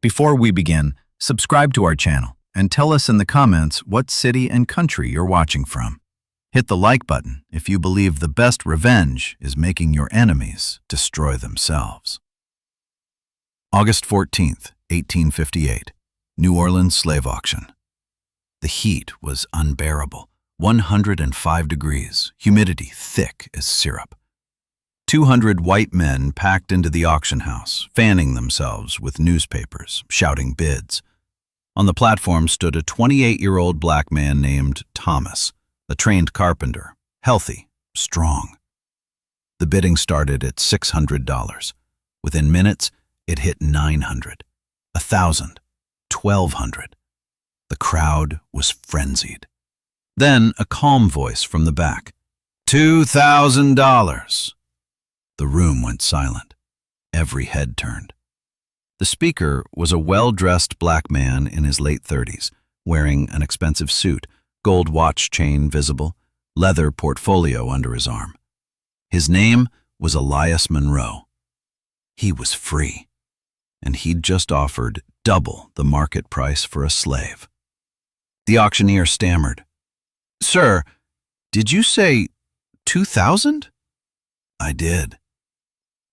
Before we begin, subscribe to our channel and tell us in the comments what city and country you're watching from. Hit the like button if you believe the best revenge is making your enemies destroy themselves. August 14th, 1858, New Orleans slave auction. The heat was unbearable, 105 degrees, humidity thick as syrup. 200 white men packed into the auction house, fanning themselves with newspapers, shouting bids. On the platform stood a 28-year-old black man named Thomas, a trained carpenter, healthy, strong. The bidding started at $600. Within minutes, it hit $900, $1,000, $1,200. The crowd was frenzied. Then a calm voice from the back, $2,000. The room went silent. Every head turned. The speaker was a well-dressed black man in his late 30s, wearing an expensive suit, gold watch chain visible, leather portfolio under his arm. His name was Elias Monroe. He was free, and he'd just offered double the market price for a slave. The auctioneer stammered, "Sir, did you say 2,000? "I did."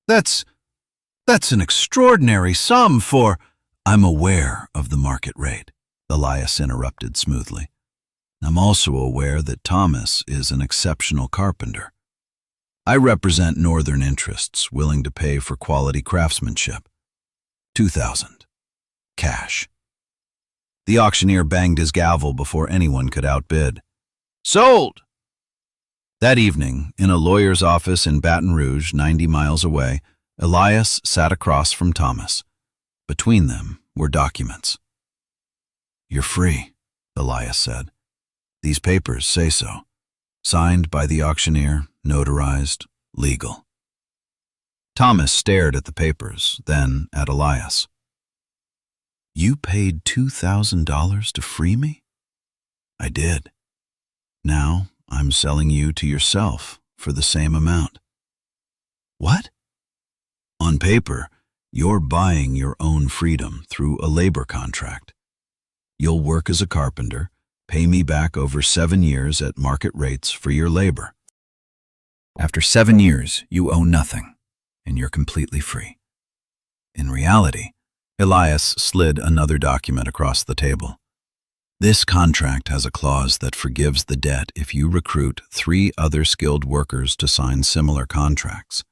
That's an extraordinary sum for—" "I'm aware of the market rate," Elias interrupted smoothly. "I'm also aware that Thomas is an exceptional carpenter. I represent northern interests willing to pay for quality craftsmanship. 2,000. Cash." The auctioneer banged his gavel before anyone could outbid. "Sold!" That evening, in a lawyer's office in Baton Rouge, 90 miles away, Elias sat across from Thomas. Between them were documents. "You're free," Elias said. "These papers say so. Signed by the auctioneer, notarized, legal." Thomas stared at the papers, then at Elias. "You paid $2,000 to free me?" "I did. Now I'm selling you to yourself for the same amount." "What?" "On paper, you're buying your own freedom through a labor contract. You'll work as a carpenter, pay me back over 7 years at market rates for your labor. After 7 years, you owe nothing, and you're completely free." In reality, Elias slid another document across the table. "This contract has a clause that forgives the debt if you recruit 3 other skilled workers to sign similar contracts.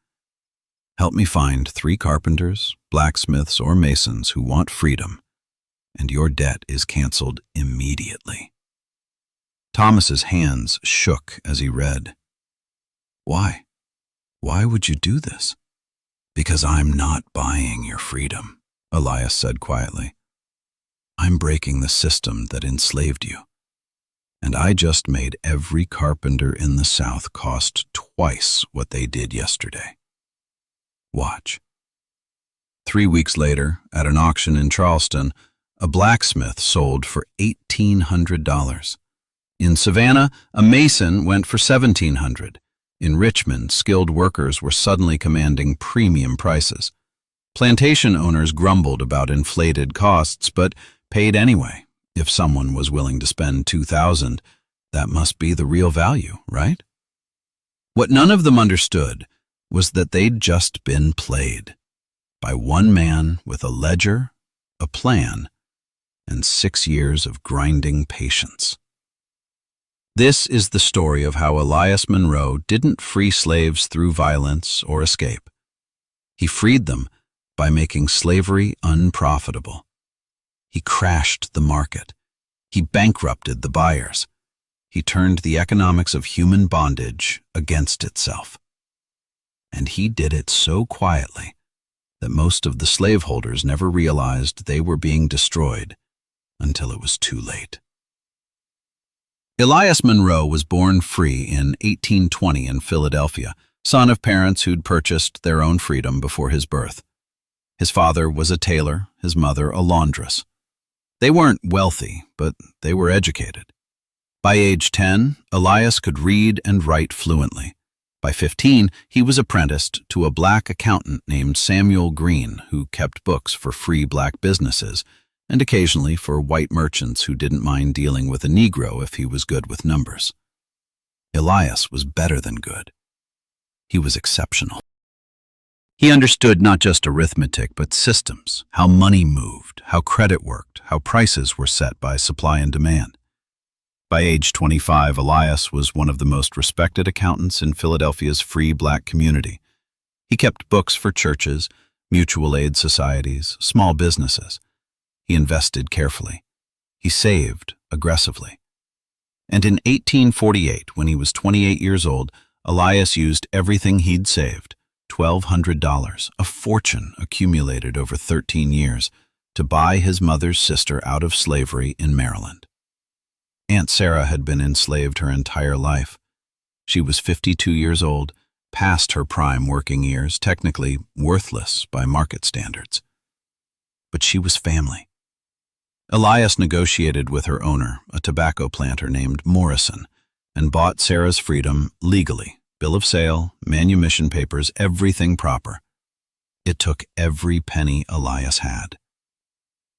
Help me find 3 carpenters, blacksmiths, or masons who want freedom, and your debt is canceled immediately." Thomas's hands shook as he read. "Why? Why would you do this?" "Because I'm not buying your freedom," Elias said quietly. "I'm breaking the system that enslaved you, and I just made every carpenter in the South cost twice what they did yesterday. Watch." 3 weeks later, at an auction in Charleston, a blacksmith sold for $1,800. In Savannah, a mason went for $1,700. In Richmond, skilled workers were suddenly commanding premium prices. Plantation owners grumbled about inflated costs, but paid anyway. If someone was willing to spend $2,000, that must be the real value, right? What none of them understood was that they'd just been played by one man with a ledger, a plan, and 6 years of grinding patience. This is the story of how Elias Monroe didn't free slaves through violence or escape. He freed them by making slavery unprofitable. He crashed the market. He bankrupted the buyers. He turned the economics of human bondage against itself. And he did it so quietly that most of the slaveholders never realized they were being destroyed until it was too late. Elias Monroe was born free in 1820 in Philadelphia, son of parents who'd purchased their own freedom before his birth. His father was a tailor, his mother a laundress. They weren't wealthy, but they were educated. By age 10, Elias could read and write fluently. By 15, he was apprenticed to a black accountant named Samuel Green, who kept books for free black businesses and occasionally for white merchants who didn't mind dealing with a Negro if he was good with numbers. Elias was better than good. He was exceptional. He understood not just arithmetic, but systems, how money moved, how credit worked, how prices were set by supply and demand. By age 25, Elias was one of the most respected accountants in Philadelphia's free black community. He kept books for churches, mutual aid societies, small businesses. He invested carefully. He saved aggressively. And in 1848, when he was 28 years old, Elias used everything he'd saved, $1,200, a fortune accumulated over 13 years, to buy his mother's sister out of slavery in Maryland. Aunt Sarah had been enslaved her entire life. She was 52 years old, past her prime working years, technically worthless by market standards. But she was family. Elias negotiated with her owner, a tobacco planter named Morrison, and bought Sarah's freedom legally. Bill of sale, manumission papers, everything proper. It took every penny Elias had.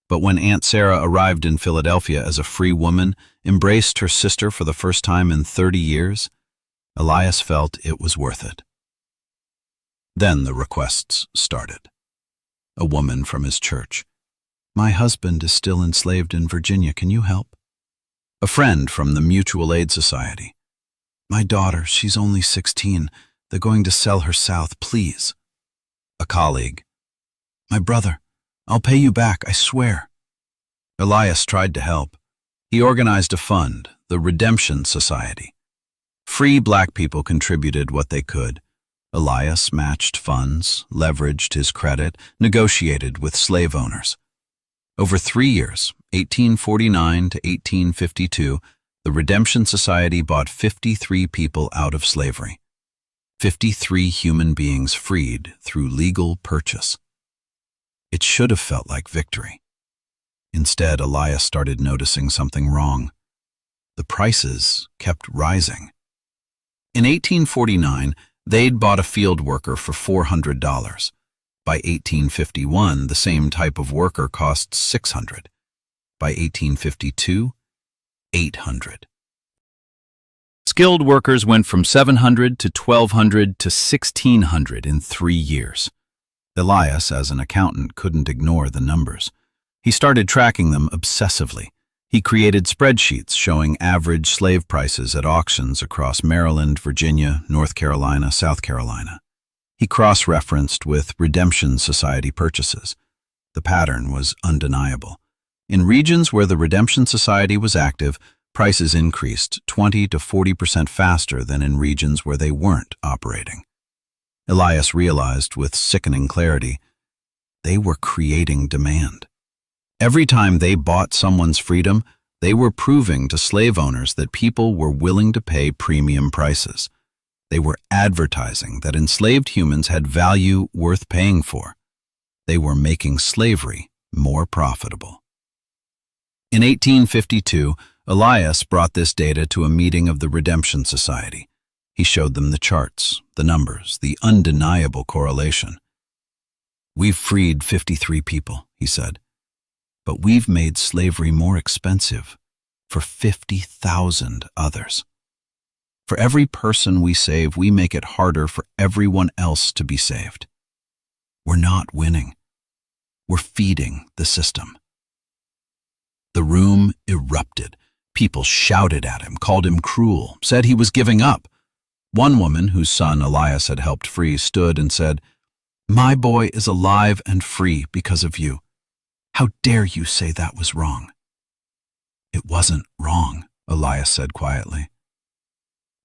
But when Aunt Sarah arrived in Philadelphia as a free woman, embraced her sister for the first time in 30 years, Elias felt it was worth it. Then the requests started. A woman from his church. "My husband is still enslaved in Virginia. Can you help?" A friend from the Mutual Aid Society. "My daughter, she's only 16. They're going to sell her south, please." A colleague. "My brother, I'll pay you back, I swear." Elias tried to help. He organized a fund, the Redemption Society. Free black people contributed what they could. Elias matched funds, leveraged his credit, negotiated with slave owners. Over 3 years, 1849 to 1852, the Redemption Society bought 53 people out of slavery. 53 human beings freed through legal purchase. It should have felt like victory. Instead, Elias started noticing something wrong. The prices kept rising. In 1849, they'd bought a field worker for $400. By 1851, the same type of worker cost $600. By 1852, $800. Skilled workers went from $700 to $1,200 to $1,600 in 3 years. Elias, as an accountant, couldn't ignore the numbers. He started tracking them obsessively. He created spreadsheets showing average slave prices at auctions across Maryland, Virginia, North Carolina, South Carolina. He cross-referenced with Redemption Society purchases. The pattern was undeniable. In regions where the Redemption Society was active, prices increased 20 to 40% faster than in regions where they weren't operating. Elias realized with sickening clarity, they were creating demand. Every time they bought someone's freedom, they were proving to slave owners that people were willing to pay premium prices. They were advertising that enslaved humans had value worth paying for. They were making slavery more profitable. In 1852, Elias brought this data to a meeting of the Redemption Society. He showed them the charts, the numbers, the undeniable correlation. "We've freed 53 people," he said, "but we've made slavery more expensive for 50,000 others. For every person we save, we make it harder for everyone else to be saved. We're not winning. We're feeding the system." The room erupted. People shouted at him, called him cruel, said he was giving up. One woman, whose son Elias had helped free, stood and said, "My boy is alive and free because of you. How dare you say that was wrong?" "It wasn't wrong," Elias said quietly.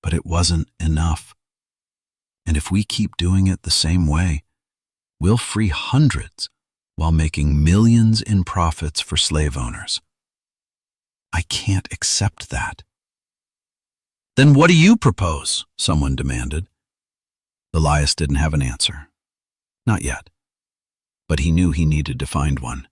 "But it wasn't enough. And if we keep doing it the same way, we'll free hundreds while making millions in profits for slave owners. I can't accept that." "Then what do you propose?" someone demanded. Elias didn't have an answer. Not yet. But he knew he needed to find one.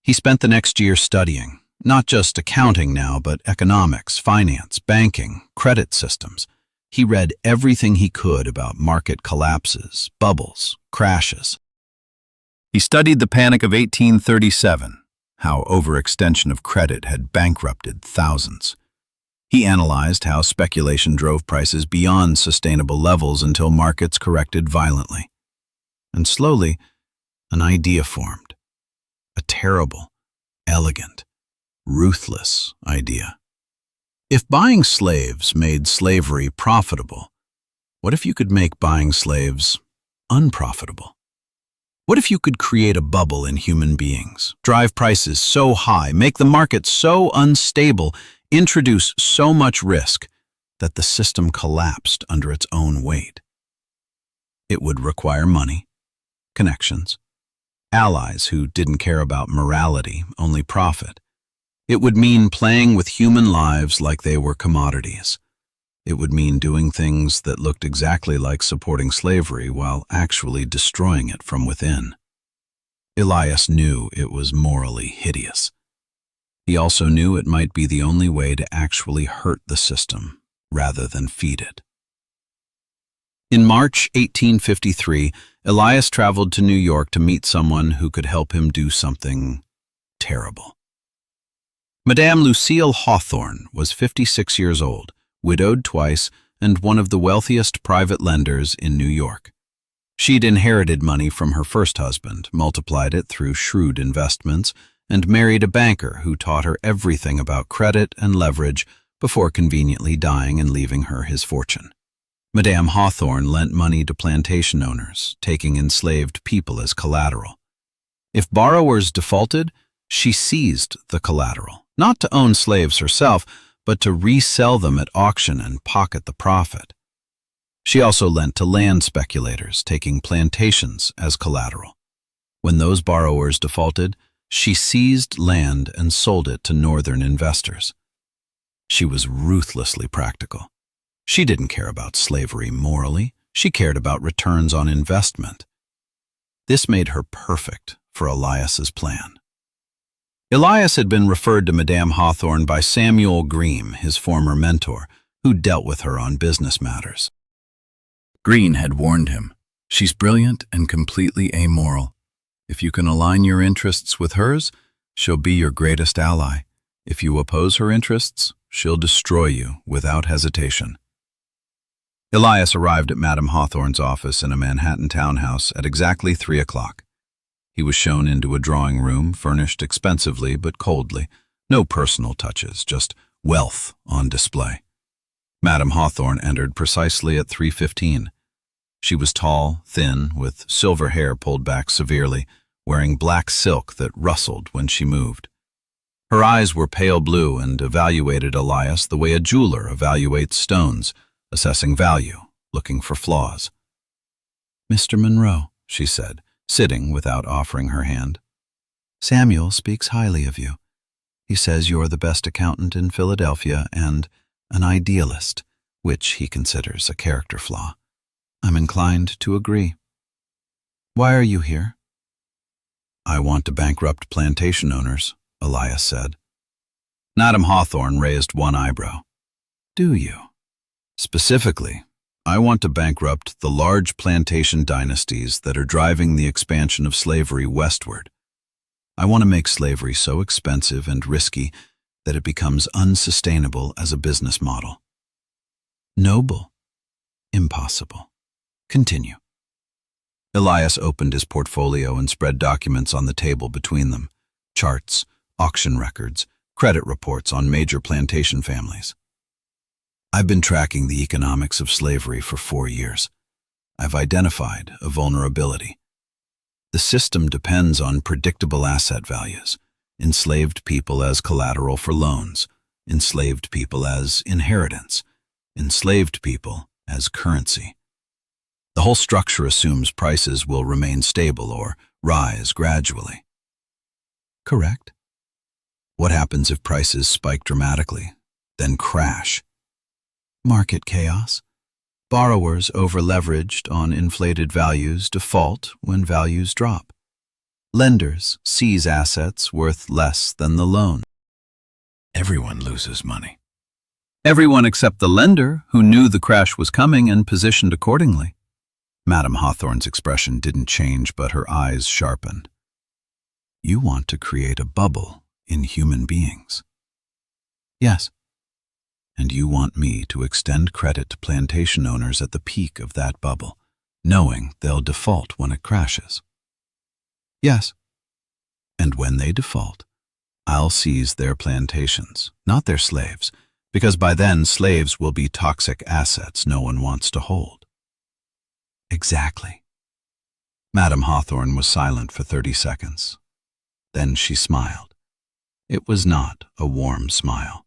He spent the next year studying, not just accounting now, but economics, finance, banking, credit systems. He read everything he could about market collapses, bubbles, crashes. He studied the Panic of 1837, how overextension of credit had bankrupted thousands. He analyzed how speculation drove prices beyond sustainable levels until markets corrected violently. And slowly, an idea formed. A terrible, elegant, ruthless idea. If buying slaves made slavery profitable, what if you could make buying slaves unprofitable? What if you could create a bubble in human beings, drive prices so high, make the market so unstable, introduce so much risk that the system collapsed under its own weight? It would require money, connections, allies who didn't care about morality, only profit. It would mean playing with human lives like they were commodities. It would mean doing things that looked exactly like supporting slavery while actually destroying it from within. Elias knew it was morally hideous. He also knew it might be the only way to actually hurt the system rather than feed it. In March 1853, Elias traveled to New York to meet someone who could help him do something terrible. Madame Lucille Hawthorne was 56 years old, widowed twice, and one of the wealthiest private lenders in New York. She'd inherited money from her first husband, multiplied it through shrewd investments, and married a banker who taught her everything about credit and leverage before conveniently dying and leaving her his fortune. Madame Hawthorne lent money to plantation owners, taking enslaved people as collateral. If borrowers defaulted, she seized the collateral, not to own slaves herself, but to resell them at auction and pocket the profit. She also lent to land speculators, taking plantations as collateral. When those borrowers defaulted, she seized land and sold it to northern investors. She was ruthlessly practical. She didn't care about slavery morally, she cared about returns on investment. This made her perfect for Elias's plan. Elias had been referred to Madame Hawthorne by Samuel Greene, his former mentor, who dealt with her on business matters. Greene had warned him, "She's brilliant and completely amoral. If you can align your interests with hers, she'll be your greatest ally. If you oppose her interests, she'll destroy you without hesitation." Elias arrived at Madame Hawthorne's office in a Manhattan townhouse at exactly 3 o'clock. He was shown into a drawing room furnished expensively but coldly. No personal touches, just wealth on display. Madame Hawthorne entered precisely at 3:15. She was tall, thin, with silver hair pulled back severely, wearing black silk that rustled when she moved. Her eyes were pale blue and evaluated Elias the way a jeweler evaluates stones, assessing value, looking for flaws. "Mr. Monroe," she said, sitting without offering her hand. "Samuel speaks highly of you. He says you're the best accountant in Philadelphia and an idealist, which he considers a character flaw. I'm inclined to agree. Why are you here?" "I want to bankrupt plantation owners," Elias said. Madame Hawthorne raised one eyebrow. "Do you?" "Specifically, I want to bankrupt the large plantation dynasties that are driving the expansion of slavery westward. I want to make slavery so expensive and risky that it becomes unsustainable as a business model." "Noble. Impossible. Continue." Elias opened his portfolio and spread documents on the table between them. Charts, auction records, credit reports on major plantation families. "I've been tracking the economics of slavery for 4 years. I've identified a vulnerability. The system depends on predictable asset values, enslaved people as collateral for loans, enslaved people as inheritance, enslaved people as currency. The whole structure assumes prices will remain stable or rise gradually." "Correct." "What happens if prices spike dramatically, then crash?" "Market chaos. Borrowers over-leveraged on inflated values default when values drop. Lenders seize assets worth less than the loan." "Everyone loses money." Everyone except the lender, who knew the crash was coming and positioned accordingly. Madame Hawthorne's expression didn't change, but her eyes sharpened. You want to create a bubble in human beings. Yes. And you want me to extend credit to plantation owners at the peak of that bubble, knowing they'll default when it crashes. Yes. And when they default, I'll seize their plantations, not their slaves, because by then slaves will be toxic assets no one wants to hold. Exactly. Madame Hawthorne was silent for 30 seconds. Then she smiled. It was not a warm smile.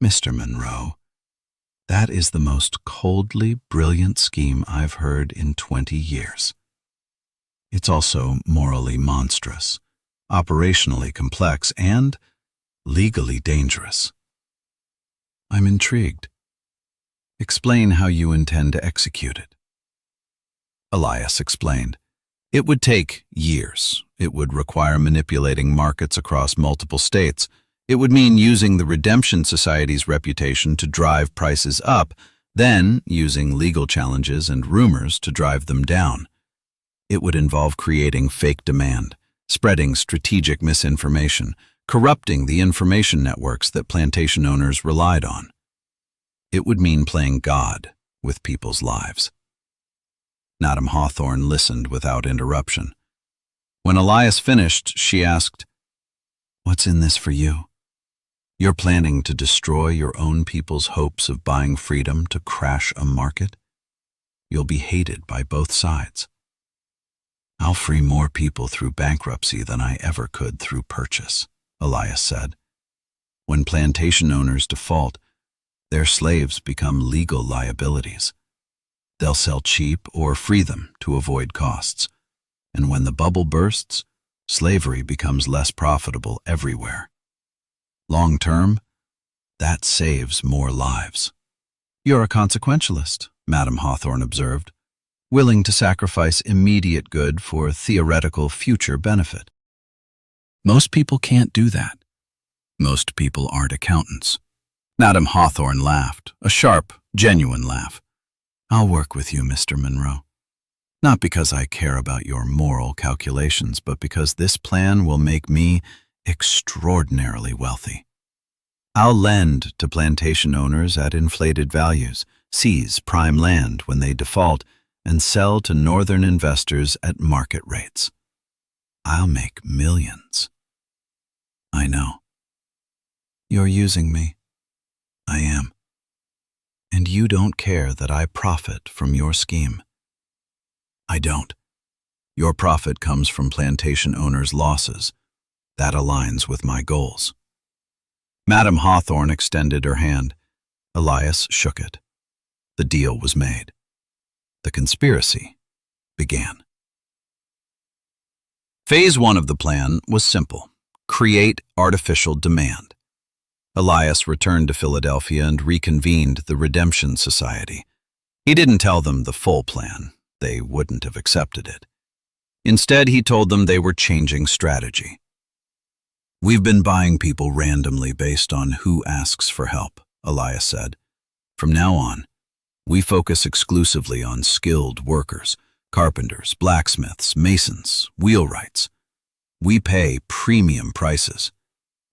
Mr. Monroe, that is the most coldly brilliant scheme I've heard in 20 years. It's also morally monstrous, operationally complex, and legally dangerous. I'm intrigued. Explain how you intend to execute it. Elias explained. It would take years. It would require manipulating markets across multiple states. It would mean using the Redemption Society's reputation to drive prices up, then using legal challenges and rumors to drive them down. It would involve creating fake demand, spreading strategic misinformation, corrupting the information networks that plantation owners relied on. It would mean playing God with people's lives. Madame Hawthorne listened without interruption. When Elias finished, she asked, "What's in this for you? You're planning to destroy your own people's hopes of buying freedom to crash a market? You'll be hated by both sides. I'll free more people through bankruptcy than I ever could through purchase," Elias said. When plantation owners default, their slaves become legal liabilities. They'll sell cheap or free them to avoid costs. And when the bubble bursts, slavery becomes less profitable everywhere. Long term, that saves more lives. You're a consequentialist, Madame Hawthorne observed, willing to sacrifice immediate good for theoretical future benefit. Most people can't do that. Most people aren't accountants. Madame Hawthorne laughed, a sharp, genuine laugh. I'll work with you, Mr. Monroe. Not because I care about your moral calculations, but because this plan will make me extraordinarily wealthy. I'll lend to plantation owners at inflated values, seize prime land when they default, and sell to northern investors at market rates. I'll make millions. I know. You're using me. I am. And you don't care that I profit from your scheme. I don't. Your profit comes from plantation owners' losses. That aligns with my goals. Madame Hawthorne extended her hand. Elias shook it. The deal was made. The conspiracy began. Phase 1 of the plan was simple: create artificial demand. Elias returned to Philadelphia and reconvened the Redemption Society. He didn't tell them the full plan. They wouldn't have accepted it. Instead, he told them they were changing strategy. We've been buying people randomly based on who asks for help, Elias said. From now on, we focus exclusively on skilled workers, carpenters, blacksmiths, masons, wheelwrights. We pay premium prices.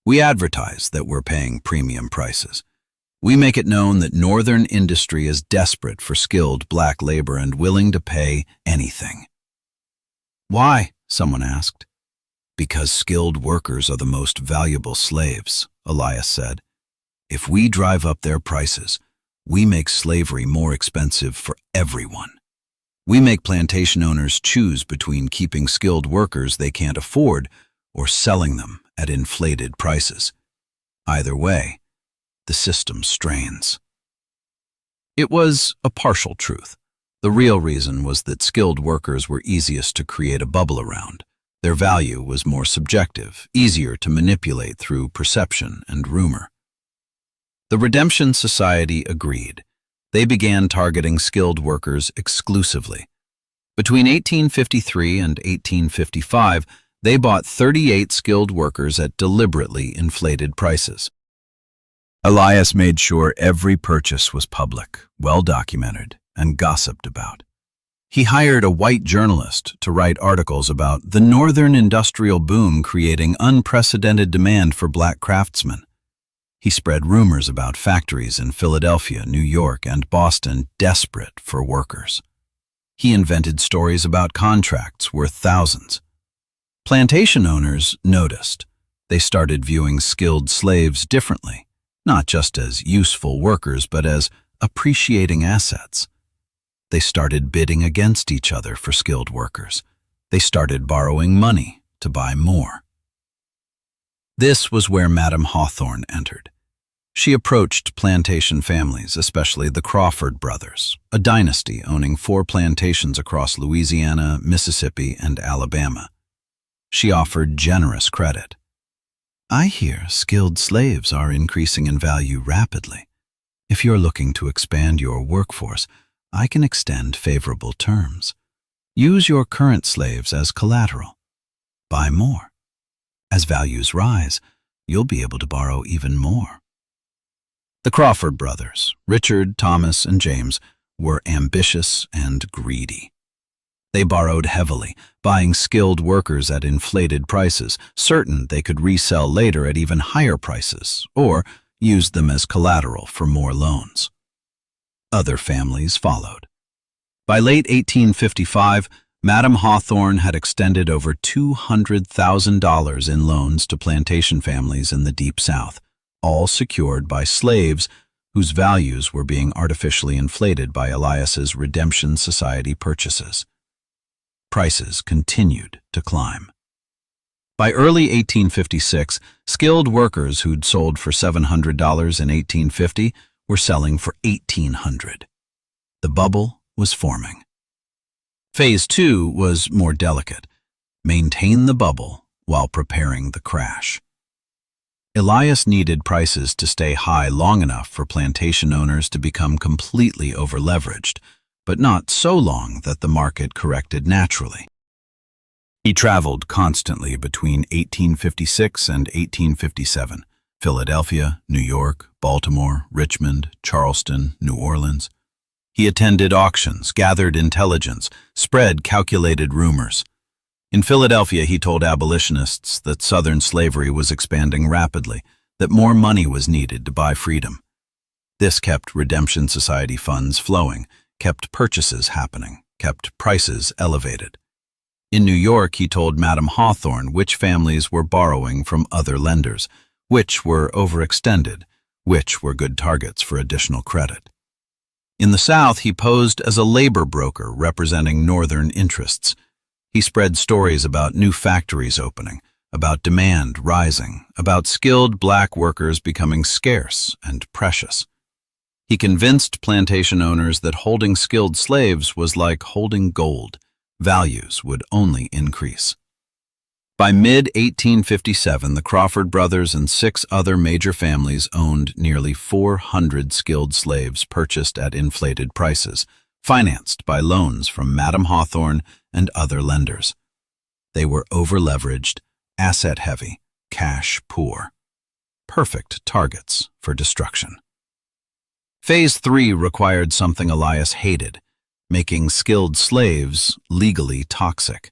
We advertise that we're paying premium prices. We make it known that Northern industry is desperate for skilled black labor and willing to pay anything. Why? Someone asked. Because skilled workers are the most valuable slaves, Elias said. If we drive up their prices, we make slavery more expensive for everyone. We make plantation owners choose between keeping skilled workers they can't afford or selling them at inflated prices. Either way, the system strains. It was a partial truth. The real reason was that skilled workers were easiest to create a bubble around. Their value was more subjective, easier to manipulate through perception and rumor. The Redemption Society agreed. They began targeting skilled workers exclusively. Between 1853 and 1855, they bought 38 skilled workers at deliberately inflated prices. Elias made sure every purchase was public, well documented, and gossiped about. He hired a white journalist to write articles about the northern industrial boom creating unprecedented demand for black craftsmen. He spread rumors about factories in Philadelphia, New York, and Boston desperate for workers. He invented stories about contracts worth thousands. Plantation owners noticed. They started viewing skilled slaves differently, not just as useful workers, but as appreciating assets. They started bidding against each other for skilled workers. They started borrowing money to buy more. This was where Madam Hawthorne entered. She approached plantation families, especially the Crawford brothers, a dynasty owning 4 plantations across Louisiana, Mississippi, and Alabama. She offered generous credit. "I hear skilled slaves are increasing in value rapidly. If you're looking to expand your workforce, I can extend favorable terms. Use your current slaves as collateral. Buy more. As values rise, you'll be able to borrow even more." The Crawford brothers, Richard, Thomas, and James, were ambitious and greedy. They borrowed heavily, buying skilled workers at inflated prices, certain they could resell later at even higher prices, or use them as collateral for more loans. Other families followed. By late 1855, Madam Hawthorne had extended over $200,000 in loans to plantation families in the Deep South, all secured by slaves whose values were being artificially inflated by Elias's Redemption Society purchases. Prices continued to climb. By early 1856, skilled workers who'd sold for $700 in 1850 were selling for $1,800. The bubble was forming. Phase 2 was more delicate. Maintain the bubble while preparing the crash. Elias needed prices to stay high long enough for plantation owners to become completely over-leveraged, but not so long that the market corrected naturally. He traveled constantly between 1856 and 1857, Philadelphia, New York, Baltimore, Richmond, Charleston, New Orleans. He attended auctions, gathered intelligence, spread calculated rumors. In Philadelphia, he told abolitionists that Southern slavery was expanding rapidly, that more money was needed to buy freedom. This kept Redemption Society funds flowing, kept purchases happening, kept prices elevated. In New York, he told Madam Hawthorne which families were borrowing from other lenders, which were overextended, which were good targets for additional credit. In the South, he posed as a labor broker representing Northern interests. He spread stories about new factories opening, about demand rising, about skilled black workers becoming scarce and precious. He convinced plantation owners that holding skilled slaves was like holding gold. Values would only increase. By mid-1857, the Crawford brothers and 6 other major families owned nearly 400 skilled slaves purchased at inflated prices, financed by loans from Madam Hawthorne and other lenders. They were over-leveraged, asset-heavy, cash-poor. Perfect targets for destruction. Phase 3 required something Elias hated, making skilled slaves legally toxic.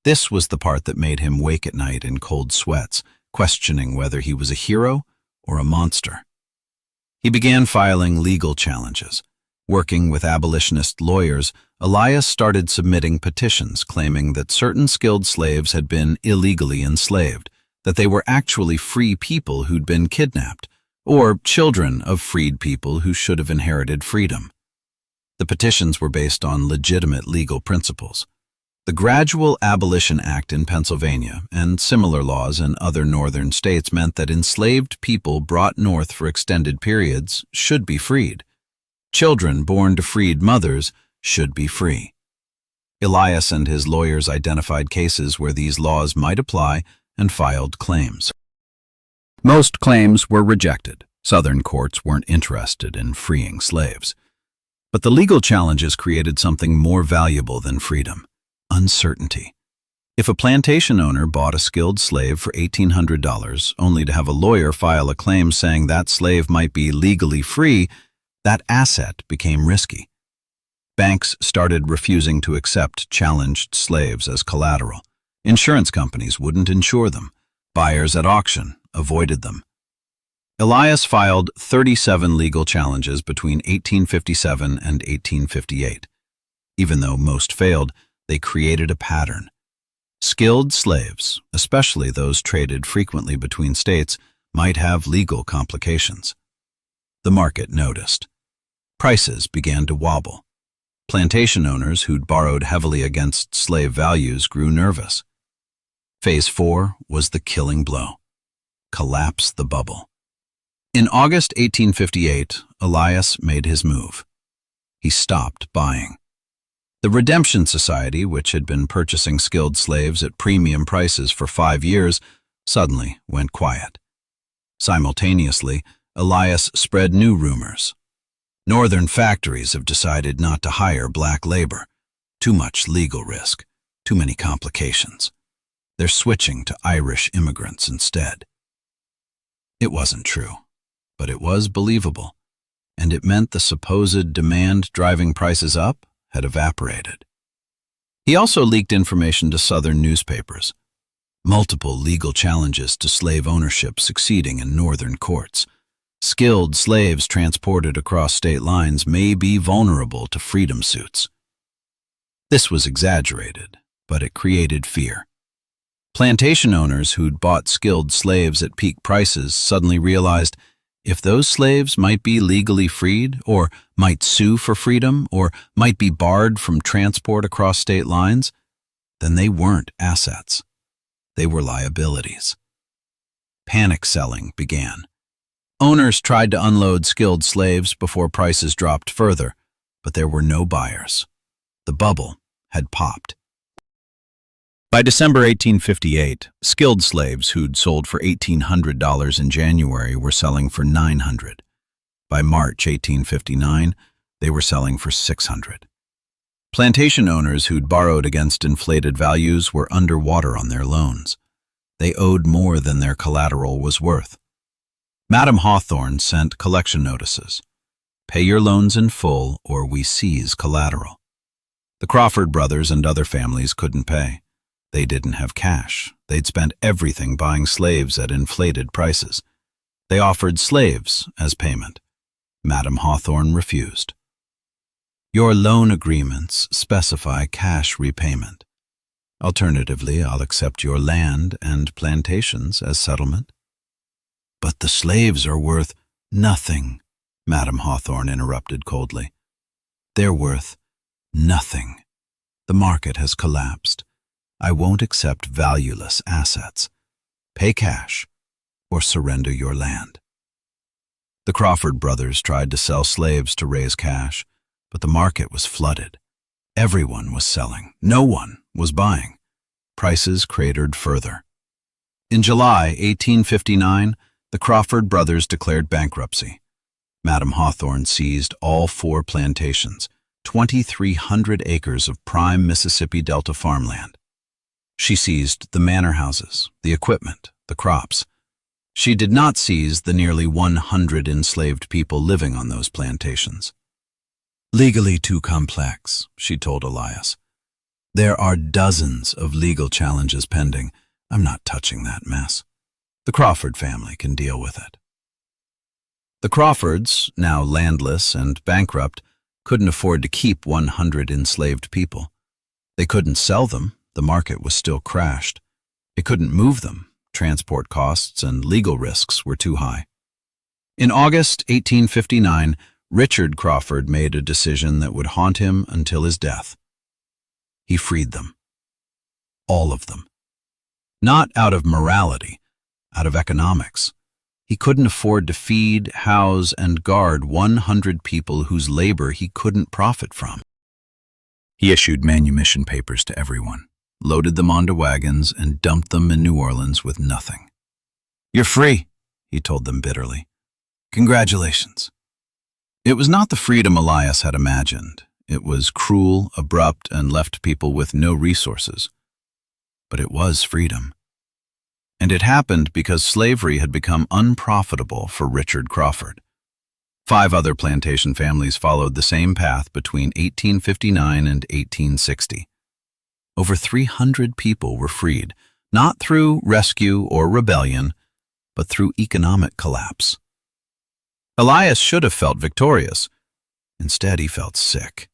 This was the part that made him wake at night in cold sweats, questioning whether he was a hero or a monster. He began filing legal challenges. Working with abolitionist lawyers, Elias started submitting petitions claiming that certain skilled slaves had been illegally enslaved, that they were actually free people who'd been kidnapped, or children of freed people who should have inherited freedom. The petitions were based on legitimate legal principles. The Gradual Abolition Act in Pennsylvania and similar laws in other northern states meant that enslaved people brought north for extended periods should be freed. Children born to freed mothers should be free. Elias and his lawyers identified cases where these laws might apply and filed claims. Most claims were rejected. Southern courts weren't interested in freeing slaves. But the legal challenges created something more valuable than freedom: uncertainty. If a plantation owner bought a skilled slave for $1,800 only to have a lawyer file a claim saying that slave might be legally free, that asset became risky. Banks started refusing to accept challenged slaves as collateral. Insurance companies wouldn't insure them. Buyers at auction avoided them. Elias filed 37 legal challenges between 1857 and 1858. Even though most failed, they created a pattern. Skilled slaves, especially those traded frequently between states, might have legal complications. The market noticed. Prices began to wobble. Plantation owners who'd borrowed heavily against slave values grew nervous. Phase 4 was the killing blow. Collapse the bubble. In August 1858, Elias made his move. He stopped buying. The Redemption Society, which had been purchasing skilled slaves at premium prices for 5 years, suddenly went quiet. Simultaneously, Elias spread new rumors. Northern factories have decided not to hire black labor. Too much legal risk, too many complications. They're switching to Irish immigrants instead. It wasn't true, but it was believable, and it meant the supposed demand driving prices up had evaporated. He also leaked information to Southern newspapers. Multiple legal challenges to slave ownership succeeding in Northern courts. Skilled slaves transported across state lines may be vulnerable to freedom suits. This was exaggerated, but it created fear. Plantation owners who'd bought skilled slaves at peak prices suddenly realized if those slaves might be legally freed, or might sue for freedom, or might be barred from transport across state lines, then they weren't assets. They were liabilities. Panic selling began. Owners tried to unload skilled slaves before prices dropped further, but there were no buyers. The bubble had popped. By December 1858, skilled slaves who'd sold for $1,800 in January were selling for $900. By March 1859, they were selling for $600. Plantation owners who'd borrowed against inflated values were underwater on their loans. They owed more than their collateral was worth. Madam Hawthorne sent collection notices. Pay your loans in full or we seize collateral. The Crawford brothers and other families couldn't pay. They didn't have cash. They'd spent everything buying slaves at inflated prices. They offered slaves as payment. Madam Hawthorne refused. Your loan agreements specify cash repayment. Alternatively, I'll accept your land and plantations as settlement. But the slaves are worth nothing, Madam Hawthorne interrupted coldly. They're worth nothing. The market has collapsed. I won't accept valueless assets. Pay cash or surrender your land. The Crawford brothers tried to sell slaves to raise cash, but the market was flooded. Everyone was selling. No one was buying. Prices cratered further. In July 1859, the Crawford brothers declared bankruptcy. Madam Hawthorne seized all 4 plantations, 2,300 acres of prime Mississippi Delta farmland. She seized the manor houses, the equipment, the crops. She did not seize the nearly 100 enslaved people living on those plantations. Legally too complex, she told Elias. There are dozens of legal challenges pending. I'm not touching that mess. The Crawford family can deal with it. The Crawfords, now landless and bankrupt, couldn't afford to keep 100 enslaved people. They couldn't sell them. The market was still crashed. They couldn't move them. Transport costs and legal risks were too high. In August 1859, Richard Crawford made a decision that would haunt him until his death. He freed them. All of them. Not out of morality, out of economics. He couldn't afford to feed, house, and guard 100 people whose labor he couldn't profit from. He issued manumission papers to everyone, loaded them onto wagons, and dumped them in New Orleans with nothing. You're free, he told them bitterly. Congratulations. It was not the freedom Elias had imagined. It was cruel, abrupt, and left people with no resources. but it was freedom. And it happened because slavery had become unprofitable for Richard Crawford. 5 other plantation families followed the same path between 1859 and 1860. Over 300 people were freed, not through rescue or rebellion, but through economic collapse. Elias should have felt victorious. Instead, he felt sick.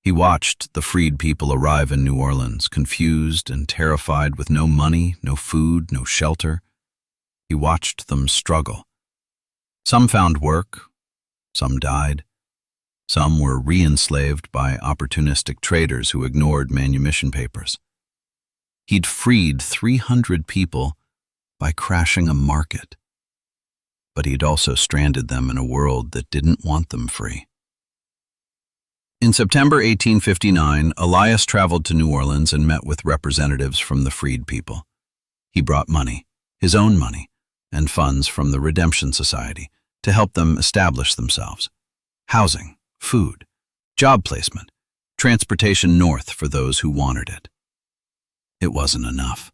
He watched the freed people arrive in New Orleans, confused and terrified, with no money, no food, no shelter. He watched them struggle. Some found work, some died. Some were re-enslaved by opportunistic traders who ignored manumission papers. He'd freed 300 people by crashing a market. But he'd also stranded them in a world that didn't want them free. In September 1859, Elias traveled to New Orleans and met with representatives from the freed people. He brought money, his own money, and funds from the Redemption Society to help them establish themselves. Housing, food, job placement, transportation north for those who wanted it. It wasn't enough.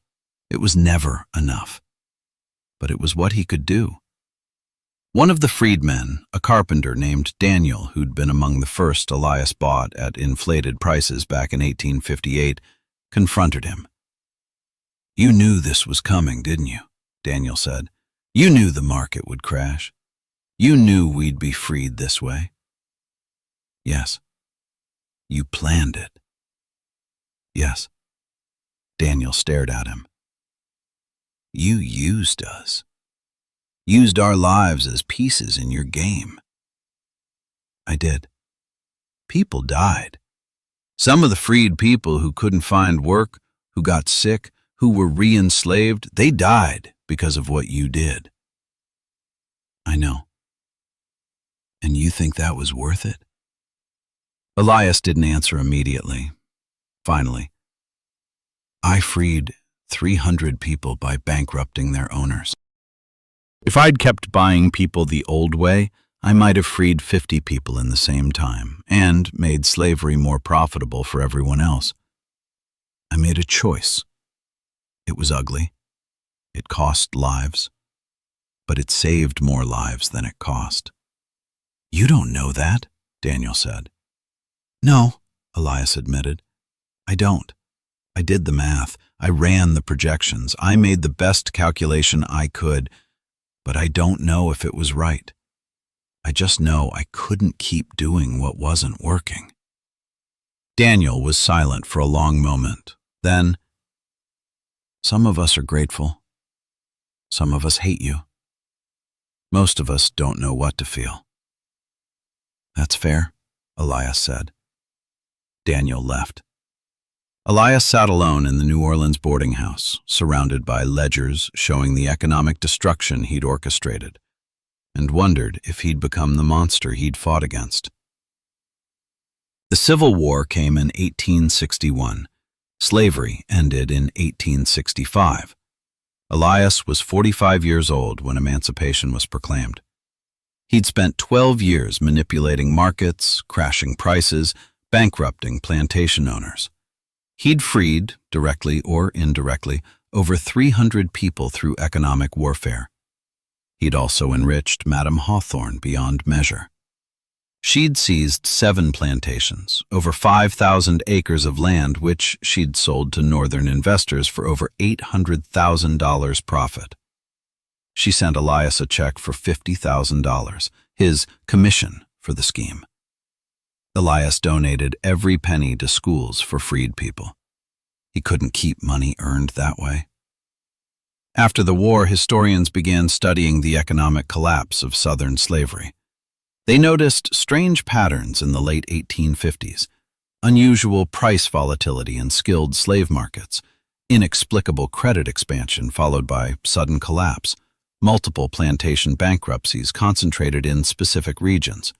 It was never enough. But it was what he could do. One of the freedmen, a carpenter named Daniel, who'd been among the first Elias bought at inflated prices back in 1858, confronted him. "You knew this was coming, didn't you?" Daniel said. "You knew the market would crash. You knew we'd be freed this way." "Yes." "You planned it." "Yes." Daniel stared at him. "You used us. Used our lives as pieces in your game." "I did. People died. Some of the freed people who couldn't find work, who got sick, who were re-enslaved, they died because of what you did." "I know. And you think that was worth it?" Elias didn't answer immediately. Finally, "I freed 300 people by bankrupting their owners. If I'd kept buying people the old way, I might have freed 50 people in the same time and made slavery more profitable for everyone else. I made a choice. It was ugly. It cost lives. But it saved more lives than it cost." "You don't know that," Daniel said. "No," Elias admitted. "I don't. I did the math. I ran the projections. I made the best calculation I could. But I don't know if it was right. I just know I couldn't keep doing what wasn't working." Daniel was silent for a long moment. Then, "Some of us are grateful. Some of us hate you. Most of us don't know what to feel." "That's fair," Elias said. Daniel left. Elias sat alone in the New Orleans boarding house, surrounded by ledgers showing the economic destruction he'd orchestrated, and wondered if he'd become the monster he'd fought against. The Civil War came in 1861. Slavery ended in 1865. Elias was 45 years old when emancipation was proclaimed. He'd spent 12 years manipulating markets, crashing prices, bankrupting plantation owners. He'd freed, directly or indirectly, over 300 people through economic warfare. He'd also enriched Madame Hawthorne beyond measure. She'd seized 7 plantations, over 5,000 acres of land, which she'd sold to northern investors for over $800,000 profit. She sent Elias a check for $50,000, his commission for the scheme. Elias donated every penny to schools for freed people. He couldn't keep money earned that way. After the war, historians began studying the economic collapse of Southern slavery. They noticed strange patterns in the late 1850s, unusual price volatility in skilled slave markets, inexplicable credit expansion followed by sudden collapse, multiple plantation bankruptcies concentrated in specific regions.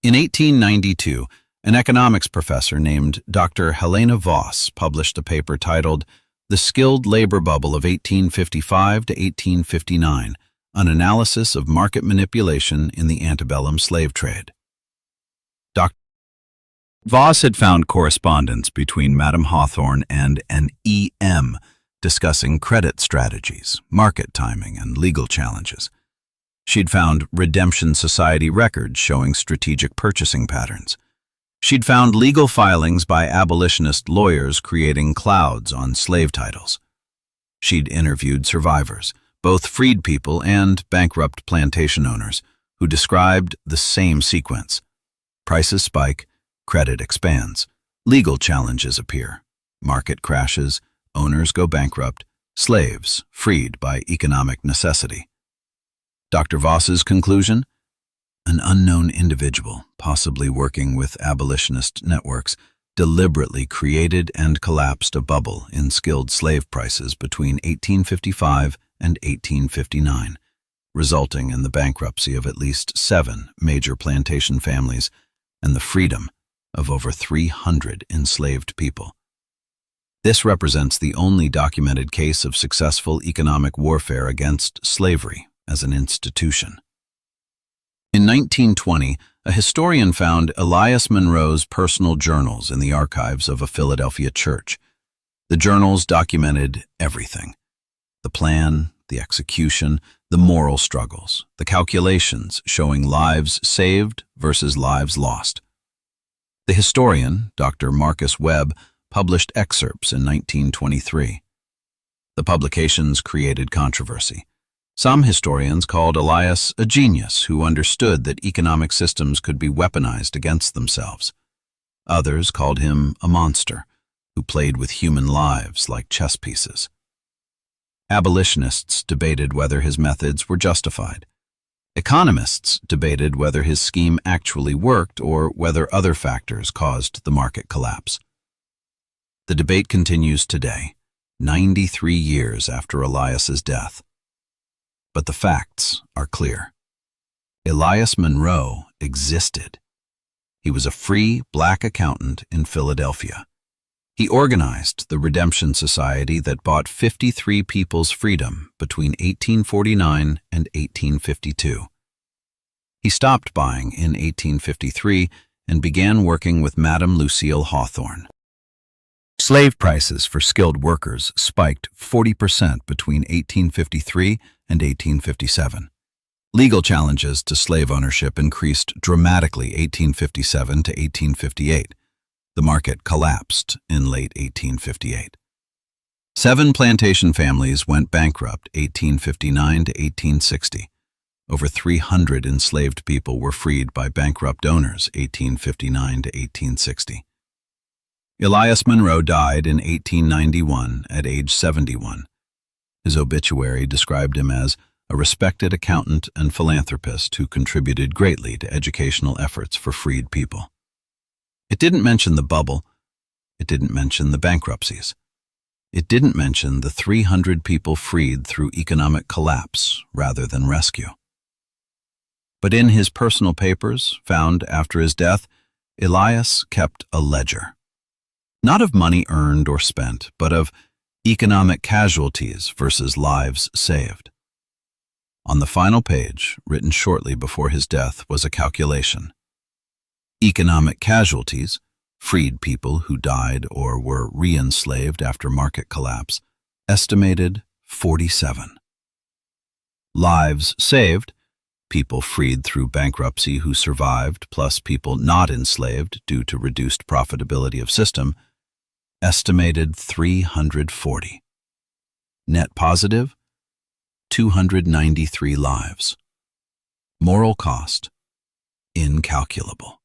In 1892, an economics professor named Dr. Helena Voss published a paper titled The Skilled Labor Bubble of 1855 to 1859, An Analysis of Market Manipulation in the Antebellum Slave Trade. Dr. Voss had found correspondence between Madame Hawthorne and an EM discussing credit strategies, market timing, and legal challenges. She'd found Redemption Society records showing strategic purchasing patterns. She'd found legal filings by abolitionist lawyers creating clouds on slave titles. She'd interviewed survivors, both freed people and bankrupt plantation owners, who described the same sequence. Prices spike, credit expands, legal challenges appear, market crashes, owners go bankrupt, slaves freed by economic necessity. Dr. Voss's conclusion? An unknown individual, possibly working with abolitionist networks, deliberately created and collapsed a bubble in skilled slave prices between 1855 and 1859, resulting in the bankruptcy of at least 7 major plantation families and the freedom of over 300 enslaved people. This represents the only documented case of successful economic warfare against slavery as an institution. In 1920, a historian found Elias Monroe's personal journals in the archives of a Philadelphia church. The journals documented everything: the plan, the execution, the moral struggles, the calculations showing lives saved versus lives lost. The historian, Dr. Marcus Webb, published excerpts in 1923. The publications created controversy. Some historians called Elias a genius who understood that economic systems could be weaponized against themselves. Others called him a monster who played with human lives like chess pieces. Abolitionists debated whether his methods were justified. Economists debated whether his scheme actually worked or whether other factors caused the market collapse. The debate continues today, 93 years after Elias's death. But the facts are clear. Elias Monroe existed. He was a free black accountant in Philadelphia. He organized the Redemption Society that bought 53 people's freedom between 1849 and 1852. He stopped buying in 1853 and began working with Madame Lucille Hawthorne. Slave prices for skilled workers spiked 40% between 1853 and 1857. Legal challenges to slave ownership increased dramatically 1857 to 1858. The market collapsed in late 1858. 7 plantation families went bankrupt 1859 to 1860. Over 300 enslaved people were freed by bankrupt owners 1859 to 1860. Elias Monroe died in 1891 at age 71. His obituary described him as a respected accountant and philanthropist who contributed greatly to educational efforts for freed people. It didn't mention the bubble. It didn't mention the bankruptcies. It didn't mention the 300 people freed through economic collapse rather than rescue. But in his personal papers, found after his death, Elias kept a ledger. Not of money earned or spent, but of economic casualties versus lives saved. On the final page, written shortly before his death, was a calculation. Economic casualties, freed people who died or were re-enslaved after market collapse, estimated 47. Lives saved, people freed through bankruptcy who survived, plus people not enslaved due to reduced profitability of system, estimated 340. Net positive, 293 lives. Moral cost, incalculable.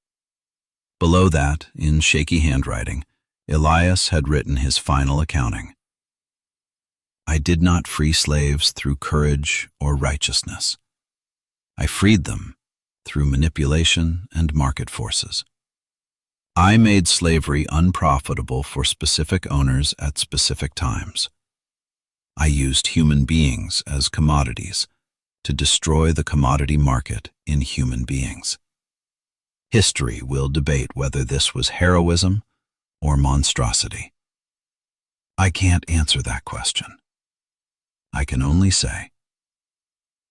Below that, in shaky handwriting, Elias had written his final accounting. I did not free slaves through courage or righteousness. I freed them through manipulation and market forces. I made slavery unprofitable for specific owners at specific times. I used human beings as commodities to destroy the commodity market in human beings. History will debate whether this was heroism or monstrosity. I can't answer that question. I can only say,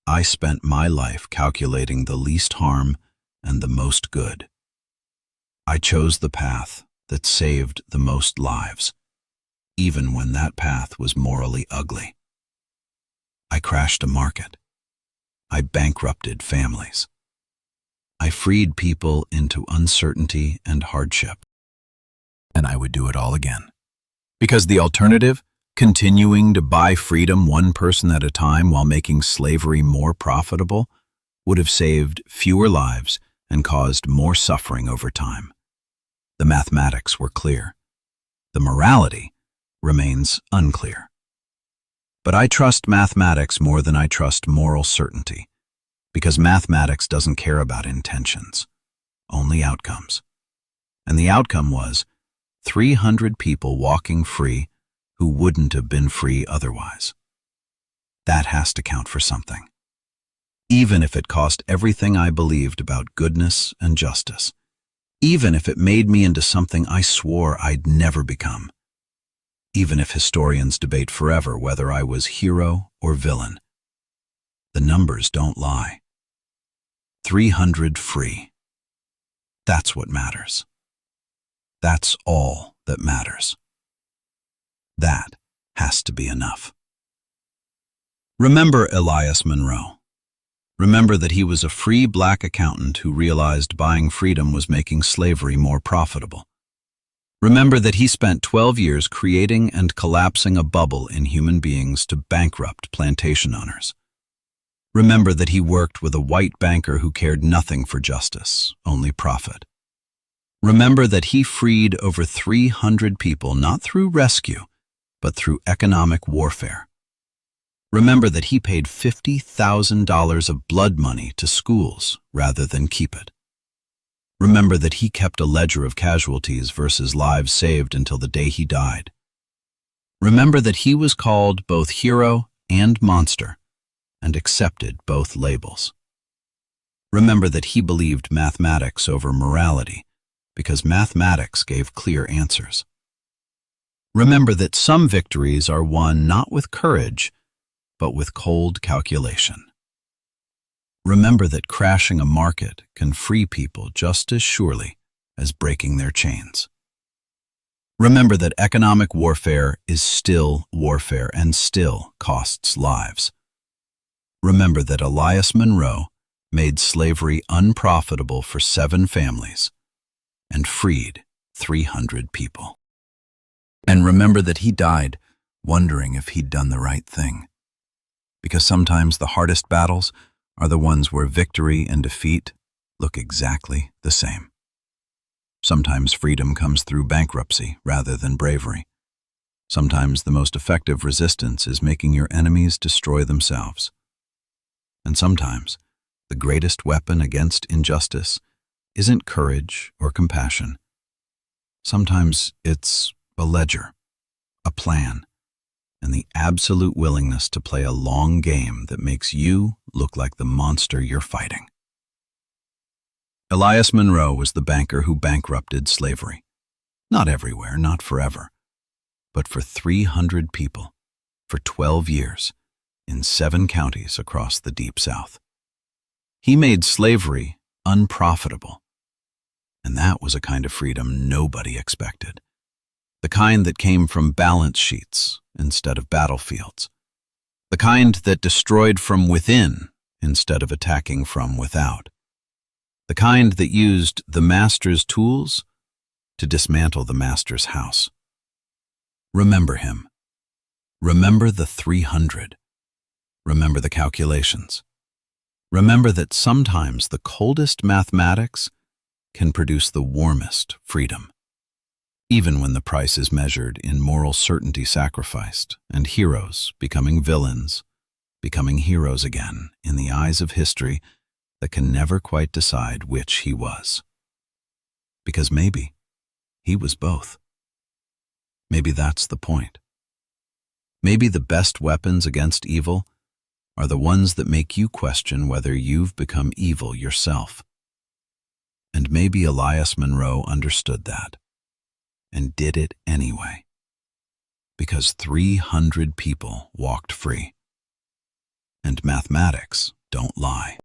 I spent my life calculating the least harm and the most good. I chose the path that saved the most lives, even when that path was morally ugly. I crashed a market. I bankrupted families. I freed people into uncertainty and hardship. And I would do it all again. Because the alternative, continuing to buy freedom one person at a time while making slavery more profitable, would have saved fewer lives and caused more suffering over time. The mathematics were clear. The morality remains unclear. But I trust mathematics more than I trust moral certainty, because mathematics doesn't care about intentions, only outcomes. And the outcome was 300 people walking free who wouldn't have been free otherwise. That has to count for something. Even if it cost everything I believed about goodness and justice. Even if it made me into something I swore I'd never become. Even if historians debate forever whether I was hero or villain. The numbers don't lie. 300 free. That's what matters. That's all that matters. That has to be enough. Remember Elias Monroe. Remember that he was a free black accountant who realized buying freedom was making slavery more profitable. Remember that he spent 12 years creating and collapsing a bubble in human beings to bankrupt plantation owners. Remember that he worked with a white banker who cared nothing for justice, only profit. Remember that he freed over 300 people not through rescue, but through economic warfare. Remember that he paid $50,000 of blood money to schools rather than keep it. Remember that he kept a ledger of casualties versus lives saved until the day he died. Remember that he was called both hero and monster and accepted both labels. Remember that he believed mathematics over morality because mathematics gave clear answers. Remember that some victories are won not with courage, but with cold calculation. Remember that crashing a market can free people just as surely as breaking their chains. Remember that economic warfare is still warfare and still costs lives. Remember that Elias Monroe made slavery unprofitable for 7 families and freed 300 people. And remember that he died wondering if he'd done the right thing. Because sometimes the hardest battles are the ones where victory and defeat look exactly the same. Sometimes freedom comes through bankruptcy rather than bravery. Sometimes the most effective resistance is making your enemies destroy themselves. And sometimes the greatest weapon against injustice isn't courage or compassion. Sometimes it's a ledger, a plan, and the absolute willingness to play a long game that makes you look like the monster you're fighting. Elias Monroe was the banker who bankrupted slavery. Not everywhere, not forever, but for 300 people, for 12 years, in 7 counties across the Deep South. He made slavery unprofitable, and that was a kind of freedom nobody expected. The kind that came from balance sheets instead of battlefields. The kind that destroyed from within instead of attacking from without. The kind that used the master's tools to dismantle the master's house. Remember him. Remember the 300. Remember the calculations. Remember that sometimes the coldest mathematics can produce the warmest freedom. Even when the price is measured in moral certainty sacrificed and heroes becoming villains, becoming heroes again in the eyes of history that can never quite decide which he was. Because maybe he was both. Maybe that's the point. Maybe the best weapons against evil are the ones that make you question whether you've become evil yourself. And maybe Elias Monroe understood that. And did it anyway, because 300 people walked free. And mathematics don't lie.